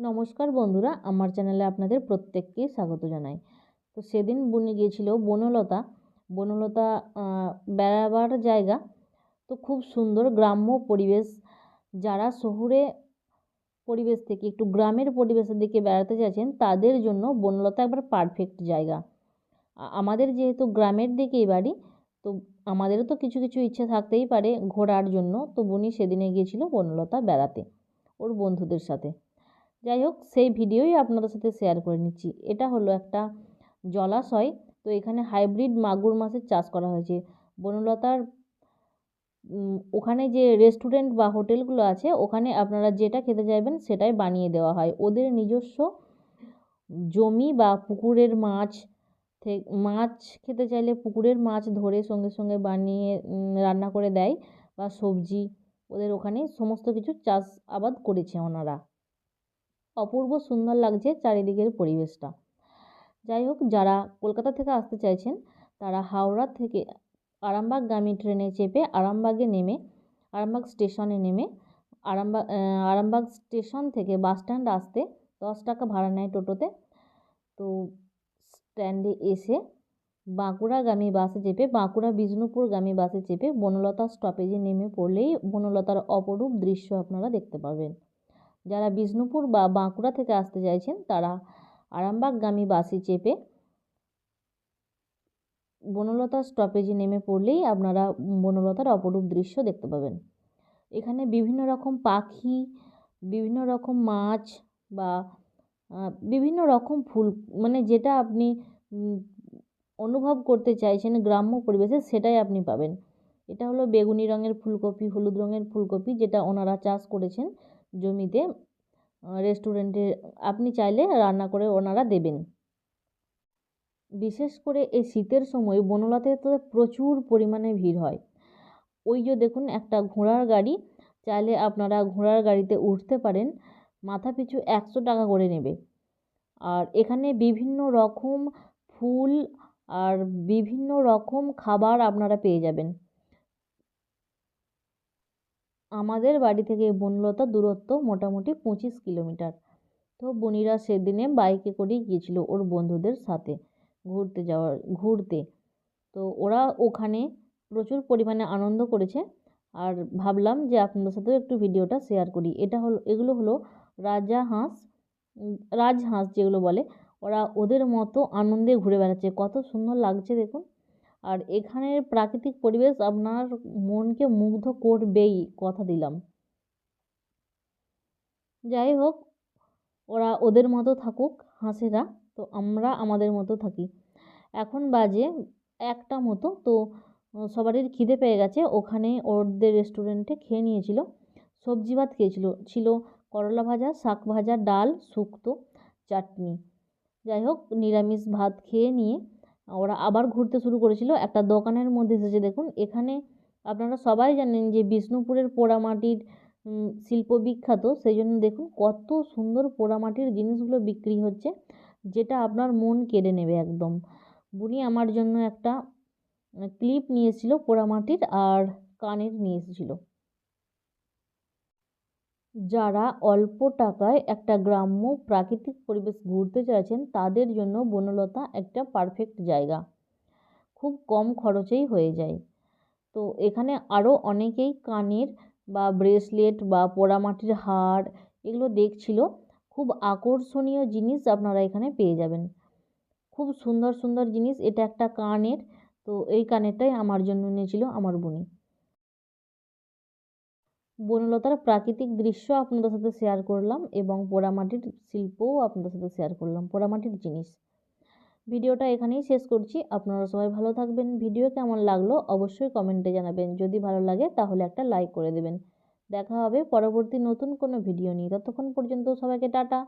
নমস্কার বন্ধুরা, আমার চ্যানেলে আপনাদের প্রত্যেককে স্বাগত জানাই। তো সেদিন বুনি গিয়েছিল বনলতা। বনলতা বেড়াবার জায়গা। তো খুব সুন্দর গ্রাম্য পরিবেশ। যারা শহুরে পরিবেশ থেকে একটু গ্রামের পরিবেশের দিকে বেড়াতে চাইছেন তাদের জন্য বনলতা একবার পারফেক্ট জায়গা। আমাদের যেহেতু গ্রামের দিকেই বাড়ি, তো আমাদেরও তো কিছু কিছু ইচ্ছে থাকতেই পারে ঘোরার জন্য। তো বুনি সেদিনে গিয়েছিল বনলতা বেড়াতে ওর বন্ধুদের সাথে। যাই হোক, সেই ভিডিওই আপনাদের সাথে শেয়ার করে নিচ্ছি। এটা হলো একটা জলাশয়। তো এখানে হাইব্রিড মাগুর মাছের চাষ করা হয়েছে। বনলতার ওখানে যে রেস্টুরেন্ট বা হোটেলগুলো আছে, ওখানে আপনারা যেটা খেতে চাইবেন সেটাই বানিয়ে দেওয়া হয়। ওদের নিজস্ব জমি বা পুকুরের মাছ মাছ খেতে চাইলে পুকুরের মাছ ধরে সঙ্গে সঙ্গে বানিয়ে রান্না করে দেয়, বা সবজি। ওদের ওখানে সমস্ত কিছু চাষ আবাদ করেছে ওনারা। অপূর্ব সুন্দর লাগছে চারিদিকের পরিবেশটা। যাই হোক, যারা কলকাতা থেকে আসতে চাইছেন তারা হাওড়া থেকে আরামবাগগামী ট্রেনে চেপে আরামবাগ স্টেশনে নেমে আরামবাগ স্টেশন থেকে বাস স্ট্যান্ড আসতে 10 টাকা ভাড়া নেয় টোটোতে। তো স্ট্যান্ডে এসে বাঁকুড়াগামী বাসে চেপে বিষ্ণুপুরগামী বাসে চেপে বনলতা স্টপেজে নেমে পড়লেই বনলতার অপরূপ দৃশ্য আপনারা দেখতে পাবেন। যারা বিষ্ণুপুর বা বাঁকুড়া থেকে আসতে চাইছেন তারা আরামবাগগামী বাসে চেপে বনলতা স্টপেজে নেমে পড়লেই আপনারা বনলতার অপরূপ দৃশ্য দেখতে পাবেন। এখানে বিভিন্ন রকম পাখি, বিভিন্ন রকম মাছ বা বিভিন্ন রকম ফুল, মানে যেটা আপনি অনুভব করতে চাইছেন গ্রাম্য পরিবেশে, সেটাই আপনি পাবেন। এটা হলো বেগুনি রঙের ফুলকপি, হলুদ রঙের ফুলকপি, যেটা ওনারা চাষ করেছেন জমিতে। রেস্টুরেন্টে আপনি চাইলে রান্না করে ওনারা দেবেন। বিশেষ করে এই শীতের সময় বনলতাতে তো প্রচুর পরিমাণে ভিড় হয়। ওই যে দেখুন একটা ঘোড়ার গাড়ি, চাইলে আপনারা ঘোড়ার গাড়িতে উঠতে পারেন। মাথা পিছু 100 টাকা করে নেবে। আর এখানে বিভিন্ন রকম ফুল আর বিভিন্ন রকম খাবার আপনারা পেয়ে যাবেন। আমাদের বাড়ি থেকে বনলতা দূরত্ব মোটামুটি 25 কিলোমিটার। তো বনিরা সেদিনে বাইকে করেই গিয়েছিল ওর বন্ধুদের সাথে ঘুরতে। তো ওরা ওখানে প্রচুর পরিমাণে আনন্দ করেছে। আর ভাবলাম যে আপনাদের সাথেও একটু ভিডিওটা শেয়ার করি। এগুলো হলো রাজহাঁস যেগুলো বলে, ওরা ওদের মতো আনন্দে ঘুরে বেড়াচ্ছে। কত সুন্দর লাগছে দেখুন। আর এখানের প্রাকৃতিক পরিবেশ আপনার মনকে মুগ্ধ করবেই, কথা দিলাম। যাই হোক, ওরা ওদের মতো থাকুক হাঁসেরা, তো আমরা আমাদের মতো থাকি। এখন বাজে 1টা মতো। তো সবারই খিদে পেয়ে গেছে। ওখানে ওদের রেস্টুরেন্টে খেয়ে নিয়েছিল, সবজি ভাত খেয়েছিল, ছিল করলা ভাজা, শাক ভাজা, ডাল, শুক্তো, চাটনি। যাই হোক, নিরামিষ ভাত খেয়ে নিয়ে ওরা আবার ঘুরতে শুরু করেছিল। একটা দোকানের মধ্যে এসেছে দেখুন। এখানে আপনারা সবাই জানেন যে বিষ্ণুপুরের পোড়ামাটির শিল্প বিখ্যাত, সেই জন্য দেখুন কত সুন্দর পোড়ামাটির জিনিসগুলো বিক্রি হচ্ছে, যেটা আপনার মন কেড়ে নেবে একদম। বুনি আমার জন্য একটা ক্লিপ নিয়ে এসেছিল পোড়ামাটির, আর কানের নিয়ে এসেছিল। যারা অল্প টাকায় একটা গ্রাম্য প্রাকৃতিক পরিবেশ ঘুরতে চাইছেন তাদের জন্য বনলতা একটা পারফেক্ট জায়গা। খুব কম খরচেই হয়ে যায়। তো এখানে আরও অনেকেই কানের বা ব্রেসলেট বা পোড়ামাটির হার এগুলো দেখছিল। খুব আকর্ষণীয় জিনিস আপনারা এখানে পেয়ে যাবেন। খুব সুন্দর সুন্দর জিনিস। এটা একটা কানের। তো এই কানেরটাই আমার জন্য নিয়েছিল আমার বোনি। বনলতার প্রাকৃতিক দৃশ্য আপনাদের সাথে শেয়ার করলাম এবং পোড়ামাটির শিল্পও আপনাদের সাথে শেয়ার করলাম, পোড়ামাটির জিনিস। ভিডিওটা এখানেই শেষ করছি। আপনারা সবাই ভালো থাকবেন। ভিডিও কেমন লাগলো অবশ্যই কমেন্টে জানাবেন। যদি ভালো লাগে তাহলে একটা লাইক করে দেবেন। দেখা হবে পরবর্তী নতুন কোনো ভিডিও নিয়ে। ততক্ষণ পর্যন্ত সবাইকে টাটা।